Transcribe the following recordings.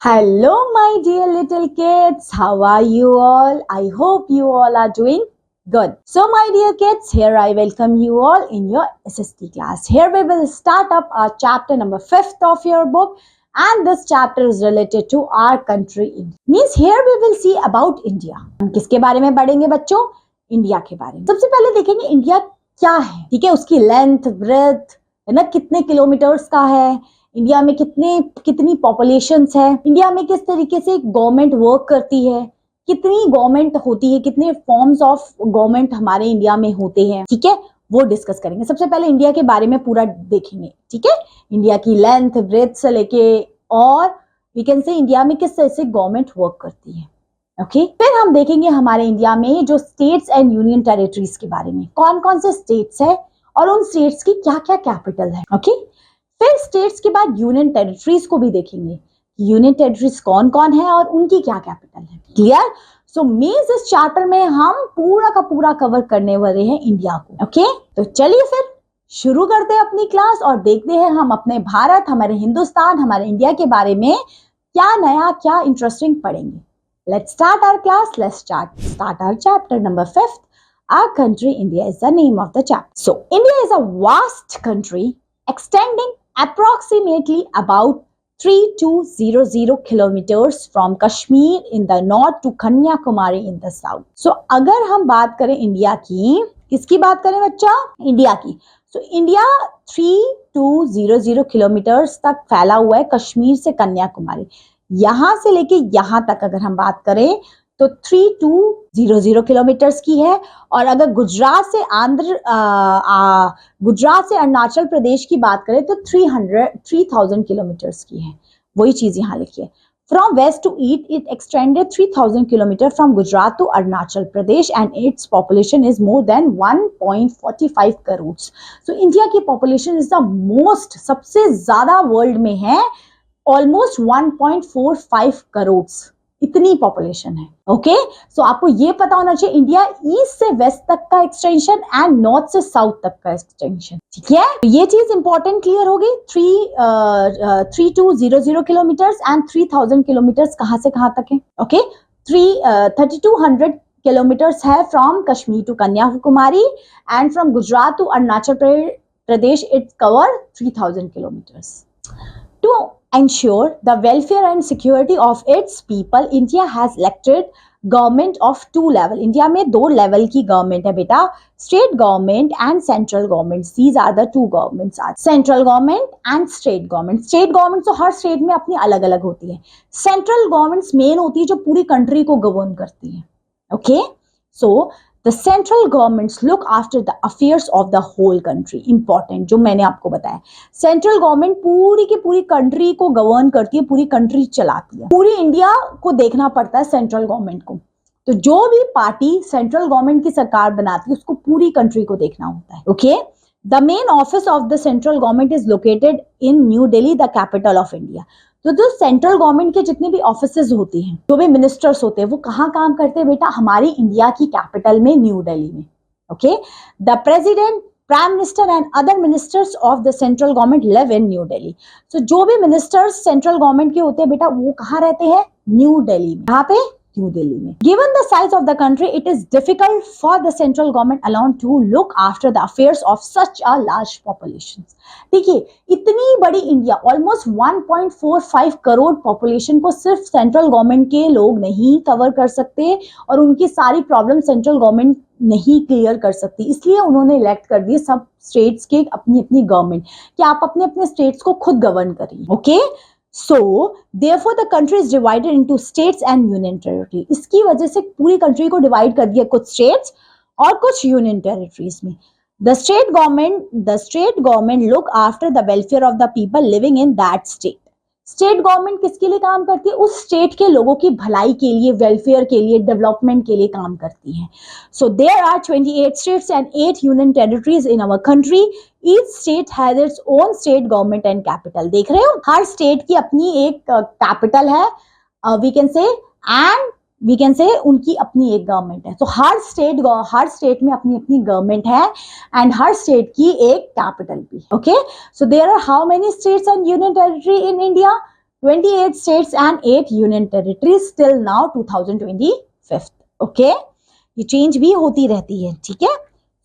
Hello, my dear little kids. How are you all? I hope you all are doing good. So, my dear kids, here I welcome you all in your SST class. Here we will start up our chapter number 5th of your book, and this chapter is related to our country India. Means here we will see about India. हम किसके बारे में पढ़ेंगे बच्चों? India के बारे में. सबसे पहले देखेंगे इंडिया क्या है. ठीक है, उसकी लेंथ, ब्रेथ, है ना, कितने किलोमीटर्स का है, इंडिया में कितनी पॉपुलेशंस है, इंडिया में किस तरीके से गवर्नमेंट वर्क करती है, कितनी गवर्नमेंट होती है, कितने फॉर्म्स ऑफ गवर्नमेंट हमारे इंडिया में होते हैं. ठीक है, वो डिस्कस करेंगे. सबसे पहले इंडिया के बारे में पूरा देखेंगे. ठीक है, इंडिया की लेंथ, ब्रेथ से लेके और वी कैन से इंडिया में किस तरह से गवर्नमेंट वर्क करती है. ओके, फिर हम देखेंगे हमारे इंडिया में जो स्टेट्स एंड यूनियन टेरिटरीज के बारे में, कौन कौन से स्टेट्स है और उन स्टेट्स की क्या क्या कैपिटल है. ओके, फिर स्टेट्स के बाद यूनियन टेरिटरीज को भी देखेंगे. यूनियन टेरिटरीज कौन कौन है और उनकी क्या कैपिटल है. क्लियर? सो मींस इस चैप्टर में हम पूरा का पूरा कवर करने वाले हैं इंडिया को. ओके, तो चलिए फिर शुरू करते हैं अपनी क्लास और देखते हैं हम अपने भारत, हमारे हिंदुस्तान, हमारे इंडिया के बारे में क्या नया, क्या इंटरेस्टिंग पढ़ेंगे. Let's start our class. Let's start our chapter number 5th. Our country India is the name of the chapter. So India is a vast country extending approximately about 3200 kilometers from Kashmir in the north to Kanyakumari in the south. So अगर हम बात करें India की, किसकी बात करें बच्चा? India की. So इंडिया 3200 किलोमीटर्स तक फैला हुआ है, कश्मीर से कन्याकुमारी. यहां से लेके यहां तक अगर हम बात करें तो 3200 किलोमीटर्स की है. और अगर गुजरात से अरुणाचल प्रदेश की बात करें तो 3000 किलोमीटर्स की है. वही चीज यहाँ लिखी है. From west to east it extended 3000 kilometre from Gujarat to Arunachal Pradesh and its population is more than 1.45 crore. So India की पॉपुलेशन इज द मोस्ट, सबसे ज्यादा वर्ल्ड में है, ऑलमोस्ट 1.45 करोड़. इतनी पॉपुलेशन है. ओके, सो आपको ये पता होना चाहिए इंडिया ईस्ट से वेस्ट तक का एक्सटेंशन एंड नॉर्थ से साउथ तक का एक्सटेंशन. ठीक है, तो ये चीज इंपॉर्टेंट क्लियर हो गई. 3200 किलोमीटर्स एंड 3000 किलोमीटर्स कहां से कहां तक है. ओके, 3200 किलोमीटर्स है from Kashmir to Kanyakumari and from Gujarat to Arunachal Pradesh it cover 3000 kilometres. To ensure the welfare and security of its people, India has elected government of 2 level. India में 2 level की government है बेटा, state government and central government. These are the 2 governments are central government and state government. State government तो हर state में अपनी अलग अलग होती है. Central governments main होती है जो पूरी country को govern करती है. Okay, so the central governments look after the affairs of the whole country. Important, जो मैंने आपको बताया, सेंट्रल गवर्नमेंट पूरी की पूरी कंट्री को गवर्न करती है, पूरी कंट्री चलाती है. पूरी इंडिया को देखना पड़ता है सेंट्रल गवर्नमेंट को. तो जो भी पार्टी सेंट्रल गवर्नमेंट की सरकार बनाती है उसको पूरी कंट्री को देखना होता है. Okay, the main office of the central government is located in new Delhi, the capital of India. तो जो सेंट्रल गवर्नमेंट के जितने भी ऑफिसेज होती हैं, जो भी मिनिस्टर्स होते हैं, वो कहाँ काम करते हैं बेटा? हमारी इंडिया की कैपिटल में, न्यू दिल्ली में. Okay, the president, prime minister and other ministers of the central government live in new Delhi. So जो भी मिनिस्टर्स सेंट्रल गवर्नमेंट के होते हैं बेटा, वो कहाँ रहते हैं? न्यू दिल्ली में. यहाँ पे न्यू दिल्ली में. Given the size of the country, it is difficult for the central government alone to look after the affairs of such a large population. देखिए, इतनी बड़ी इंडिया, ऑलमोस्ट 1.45 करोड़ पॉपुलेशन को सिर्फ सेंट्रल गवर्नमेंट के लोग नहीं कवर कर सकते और उनकी सारी प्रॉब्लम सेंट्रल गवर्नमेंट नहीं क्लियर कर सकती. इसलिए उन्होंने इलेक्ट कर दिए सब स्टेट्स के अपनी अपनी गवर्नमेंट कि आप अपने अपने स्टेट्स को खुद गवर्न करिए. Okay, So, therefore, the country is divided into states and union territory. इसकी वजह से पूरी कंट्री को डिवाइड कर दिया, कुछ स्टेट्स और कुछ यूनियन टेरिटरीज में. The state government look after the welfare of the people living in that state. State government किसके लिए काम करती है? उस स्टेट के लोगों की भलाई के लिए, वेलफेयर के लिए, डेवलपमेंट के लिए काम करती है. So there are 28 states and 8 union territories in our country. Each state has its own state government and capital. देख रहे हो, हर स्टेट की अपनी एक कैपिटल है, वी कैन से उनकी अपनी एक गवर्नमेंट है. तो हर स्टेट में अपनी अपनी गवर्नमेंट है एंड हर स्टेट की एक कैपिटल भी. Okay, so there are how many states and union territory in India? 28 states and 8 union territories till now 2025. Okay, ये चेंज भी होती रहती है, ठीक है।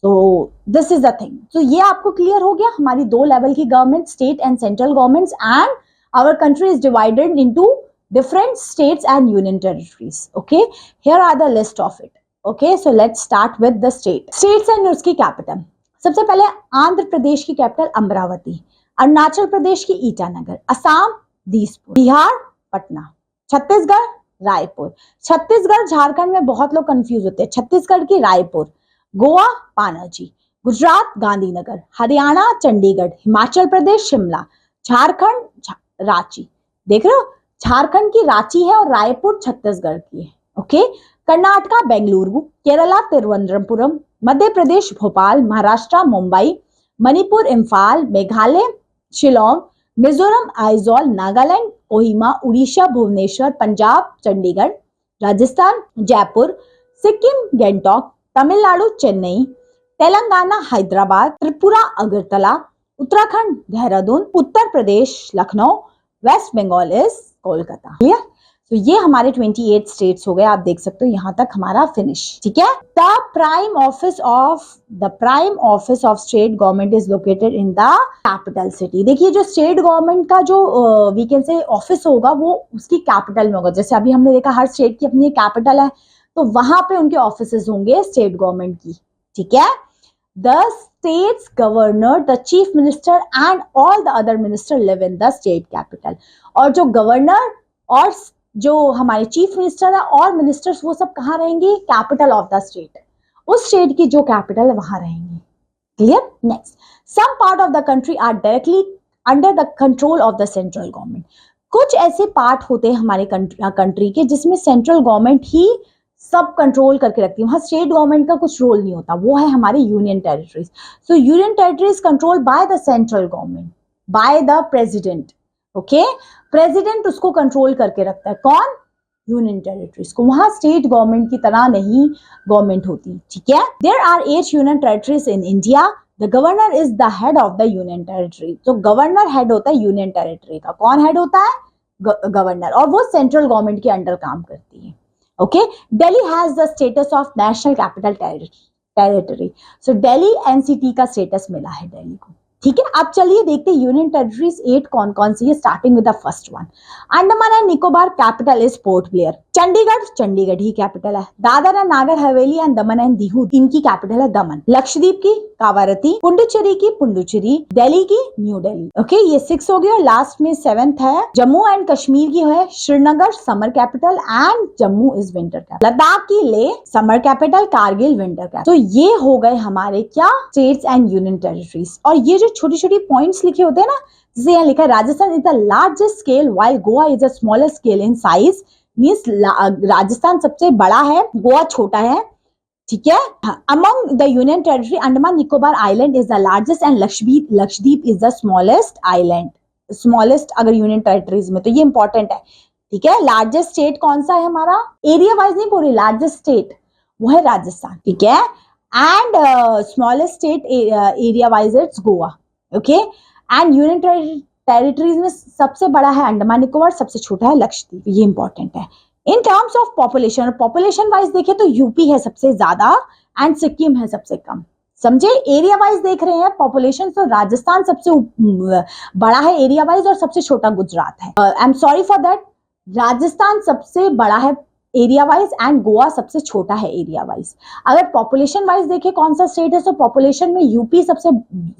तो दिस इज द थिंग। तो ये आपको क्लियर हो गया, हमारी दो लेवल की government, state and central governments, and our country is divided into different states and union territories. Okay, here are the list of it. Okay, so let's start with the states and उसकी capital. सबसे पहले आंध्र प्रदेश की capital Amravati, Arunachal Pradesh की ईटानगर, असम दिसपुर, बिहार पटना, छत्तीसगढ़ रायपुर। छत्तीसगढ़ झारखंड में बहुत लोग confuse होते हैं, छत्तीसगढ़ की रायपुर, गोवा पानाजी, गुजरात गांधीनगर, हरियाणा चंडीगढ़, हिमाचल प्रदेश शिमला, झारखंड रांची। देख रहे हो, झारखंड की रांची है और रायपुर छत्तीसगढ़ की है। Okay, Karnataka Bengaluru, Kerala Thiruvananthapuram, Madhya Pradesh Bhopal, Maharashtra Mumbai, Manipur Imphal, Meghalaya Shillong, Mizoram Aizawl, Nagaland Kohima, Orissa Bhubaneswar, Punjab Chandigarh, Rajasthan Jaipur, Sikkim Gangtok, Tamil Nadu Chennai, Telangana Hyderabad, Tripura Agartala, Uttarakhand Dehradun, Uttar Pradesh Lucknow, West Bengal is Kolkata. Clear? तो ये हमारे 28 स्टेट्स हो गए, आप देख सकते हो यहां तक हमारा फिनिश, ठीक है। The prime office of state government is located in the capital city. देखिए, जो स्टेट गवर्नमेंट का जो वी कैन से ऑफिस होगा वो उसकी कैपिटल में होगा। जैसे अभी हमने देखा हर स्टेट की अपनी कैपिटल है, तो वहां पे उनके ऑफिसेज होंगे स्टेट गवर्नमेंट की, ठीक है। The state's governor, the chief minister and all the other minister live in the state capital. और जो गवर्नर और जो हमारे चीफ मिनिस्टर है और मिनिस्टर्स वो सब कहाँ रहेंगे? कैपिटल ऑफ द स्टेट, उस स्टेट की जो कैपिटल है वहां रहेंगे। Clear? Next, some part of the country are directly under the control of the central government. कुछ ऐसे पार्ट होते हैं हमारे कंट्री के जिसमें सेंट्रल गवर्नमेंट ही सब कंट्रोल करके रखती है, वहां स्टेट गवर्नमेंट का कुछ रोल नहीं होता, वो है हमारी union territories. So union territories control by the central government, by the president. Okay, president उसको कंट्रोल करके रखता है, कौन? यूनियन टेरिटरीज को। वहां स्टेट गवर्नमेंट की तरह नहीं गवर्नमेंट होती, ठीक है। There are 8 union territories in India. The governor is the head of the union territory. तो गवर्नर हेड होता है यूनियन टेरिटरी का। कौन हेड होता है? गवर्नर, और वो सेंट्रल गवर्नमेंट के अंडर काम करती है। Okay, Delhi has the status of national capital territory. So Delhi NCT का स्टेटस मिला है दिल्ली को, ठीक है। अब चलिए देखते हैं यूनियन टेरिटरीज 8 कौन कौन सी है, starting with the first one. Andaman and Nicobar capital is port Blair. Chandigarh, Chandigarh he capital है। Dadar and Nagar Haveli and Daman and दीहू, इनकी कैपिटल है दमन। लक्षद्वीप की कावारती, पुडुचेरी की पुडुचेरी, दिल्ली की न्यू दिल्ली। ओके, ये 6 हो गए और लास्ट में 7th है जम्मू एंड कश्मीर की है Srinagar, summer capital and Jammu is winter capital. Ladakh की ले, summer capital, Kargil winter capital. तो ये हो गए हमारे क्या? States and union territories. और ये जो छोटी छोटी पॉइंट्स लिखे होते हैं ना, जैसे यहाँ लिखा है Rajasthan is the largest scale while Goa is the smallest scale in size. Means Rajasthan सबसे बड़ा है, गोवा छोटा है, ठीक है। Among the union territory Andaman Nicobar island is the largest and Lakshadweep is the smallest island. Smallest अगर यूनियन टेरिटरीज में, तो ये इंपॉर्टेंट है, ठीक है। लार्जेस्ट स्टेट कौन सा है हमारा? एरिया वाइज नहीं बोल रही, लार्जेस्ट स्टेट वो है राजस्थान, ठीक है। And smallest state area wise it's Goa. Okay, and union territories में सबसे बड़ा है अंडमान निकोबार, सबसे छोटा है लक्षद्वीप, ये इंपॉर्टेंट है। In terms of population, population wise देखें तो यूपी है सबसे ज्यादा एंड सिक्किम है सबसे कम, समझे। एरिया वाइज देख रहे हैं पॉपुलेशन, तो राजस्थान सबसे बड़ा है एरिया वाइज और सबसे छोटा गुजरात है। I am sorry for that, Rajasthan सबसे बड़ा है एरिया वाइज एंड गोवा सबसे छोटा है एरिया वाइज। अगर पॉपुलेशन वाइज देखें कौन सा स्टेट है, तो पॉपुलेशन में यूपी सबसे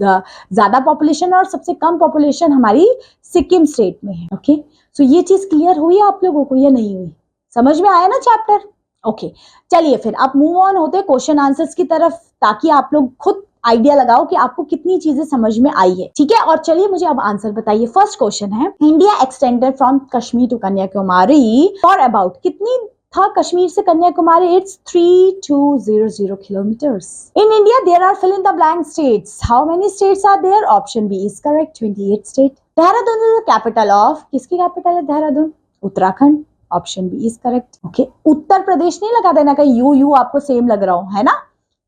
ज्यादा पॉपुलेशन और सबसे कम पॉपुलेशन हमारी सिक्किम स्टेट में है। ओके, सो ये चीज क्लियर हुई आप लोगों को या नहीं हुई? समझ में आया ना चैप्टर? ओके, चलिए फिर अब मूव ऑन होते हैं क्वेश्चन आंसर्स की तरफ, ताकि आप लोग खुद आइडिया लगाओ कि आपको कितनी चीजें समझ में आई है, ठीक है। और चलिए मुझे अब आंसर बताइए। फर्स्ट क्वेश्चन है, India extended from Kashmir to Kanyakumari for about, कितनी था कश्मीर से Kanyakumari? It's 3200 kilometres. In India there are fill in the blank states. How many states are there? Option B is correct, 28 state. Dehradun is the capital of, किसकी capital है Dehradun? Uttarakhand, option B is correct. Okay, Uttar Pradesh नहीं लगा देना, कहीं you आपको same लग रहा हो, है ना।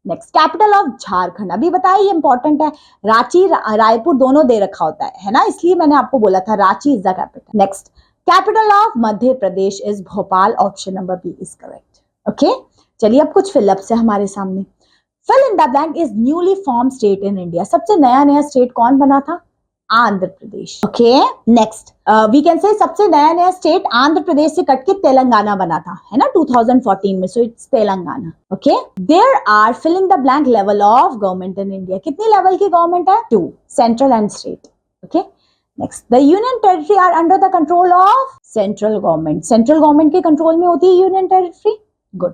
नेक्स्ट, कैपिटल ऑफ झारखंड, अभी बताया, ये इंपॉर्टेंट है। रांची रायपुर दोनों दे रखा होता है ना, इसलिए मैंने आपको बोला था Ranchi is the capital. Next, capital of Madhya Pradesh is Bhopal, option number B is correct. Okay, चलिए अब कुछ फिलअप्स है हमारे सामने। Fill in the blank is newly form state in India. सबसे नया नया स्टेट कौन बना था? Andhra Pradesh. Okay, next we can say सबसे नया नया स्टेट आंध्र प्रदेश से कट के तेलंगाना बना था, है ना, 2014 में, so it's Telangana. Okay, there are filling the blank level of government in India. कितनी लेवल की गवर्नमेंट है? 2, central and state. Okay, next the union territory are under the control of central government. Central government के control में होती है union territory. Good.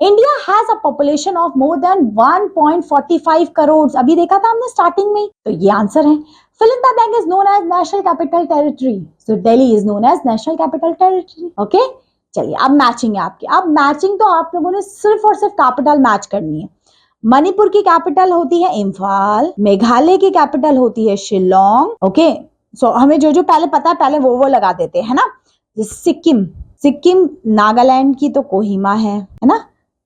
India has a population of more than 1.45 crore. अभी देखा था हमने स्टार्टिंग में, तो ये आंसर है। Fill in the blank is known as national capital territory, so Delhi is known as national capital territory. Okay, चलिए अब मैचिंग है आपकी। अब मैचिंग तो आप लोगों ने सिर्फ और सिर्फ कैपिटल मैच करनी है। मणिपुर की कैपिटल होती है इम्फाल, मेघालय की कैपिटल होती है शिलोंग। ओके, सो हमें जो जो पहले पता है पहले वो लगा देते हैं, है ना। जैसे सिक्किम, नागालैंड की तो कोहिमा है ना।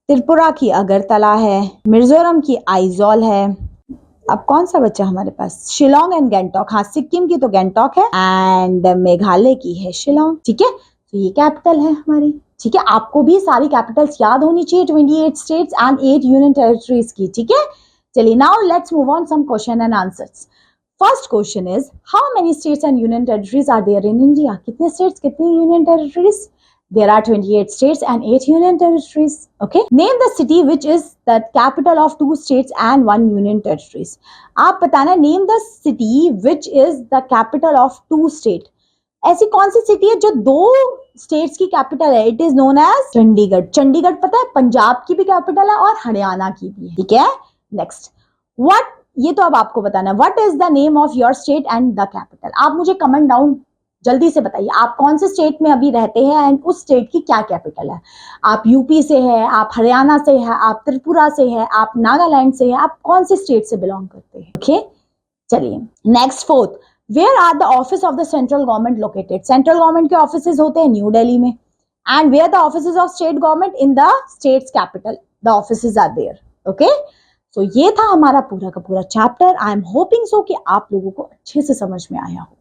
त्रिपुरा की अगरतला है, मिजोरम की आइजॉल है। अब कौन सा बच्चा हमारे पास? शिलोंग एंड गैंगटॉक। हाँ, सिक्किम की तो गैंगटॉक है एंड मेघालय की है शिलोंग। ठीक है, तो ये कैपिटल है हमारी। ठीक है, आपको भी सारी कैपिटल्स याद होनी चाहिए, 28 स्टेट्स एंड 8 यूनियन टेरिटरीज की। ठीक है, चलिए now let's move on some question and answers. First question is how many states and union territories are there in India? कितने स्टेट्स, कितनी union territories? There are 28 states and 8 union territories. Okay. Name the city which is the capital of 2 states and 1 union territories. आप बताना, name the city which is the capital of 2 state. ऐसी कौन सी city है जो 2 states की capital है? It is known as Chandigarh. Chandigarh पता है पंजाब की भी कैपिटल है और हरियाणा की भी है। ठीक है, नेक्स्ट व्हाट, ये तो अब आपको बताना है, what is the name of your state and the capital. आप मुझे कमेंट डाउन जल्दी से बताइए आप कौन से स्टेट में अभी रहते हैं एंड उस स्टेट की क्या कैपिटल है। आप यूपी से है, आप हरियाणा से है, आप त्रिपुरा से है, आप नागालैंड से है, आप कौन से स्टेट से बिलोंग करते हैं? ओके, चलिए next fourth, where are the office of the central government located? Central government के ऑफिसेज होते हैं न्यू दिल्ली में। And where the offices of state government? In the states capital the offices are there. Okay, so ये था हमारा पूरा का पूरा chapter. I am hoping so कि आप लोगों को अच्छे से समझ में आया होगा।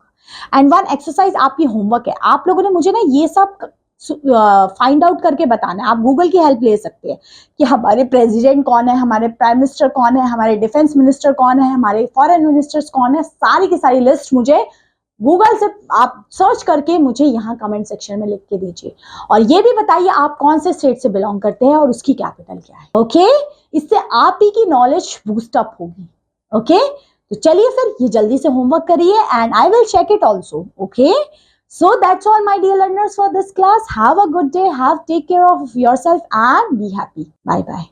एंड वन एक्सरसाइज आपकी होमवर्क है, आप लोगों ने मुझे ना ये सब फाइंड आउट करके बताना है। आप गूगल की हेल्प ले सकते हैं कि हमारे प्रेसिडेंट कौन है, हमारे प्राइम मिनिस्टर कौन है, हमारे डिफेंस मिनिस्टर कौन है, हमारे फॉरेन मिनिस्टर्स कौन है। सारी की सारी लिस्ट मुझे गूगल से आप सर्च करके मुझे यहाँ कमेंट सेक्शन में लिख के दीजिए। और ये भी बताइए आप कौन से स्टेट से बिलोंग करते हैं और उसकी कैपिटल क्या है। ओके, इससे आप ही की नॉलेज बूस्ट अप होगी। ओके, तो चलिए फिर ये जल्दी से होमवर्क करिए and I will check it also. Okay, so that's all my dear learners for this class. Have a good day, have take care of yourself and be happy. Bye bye.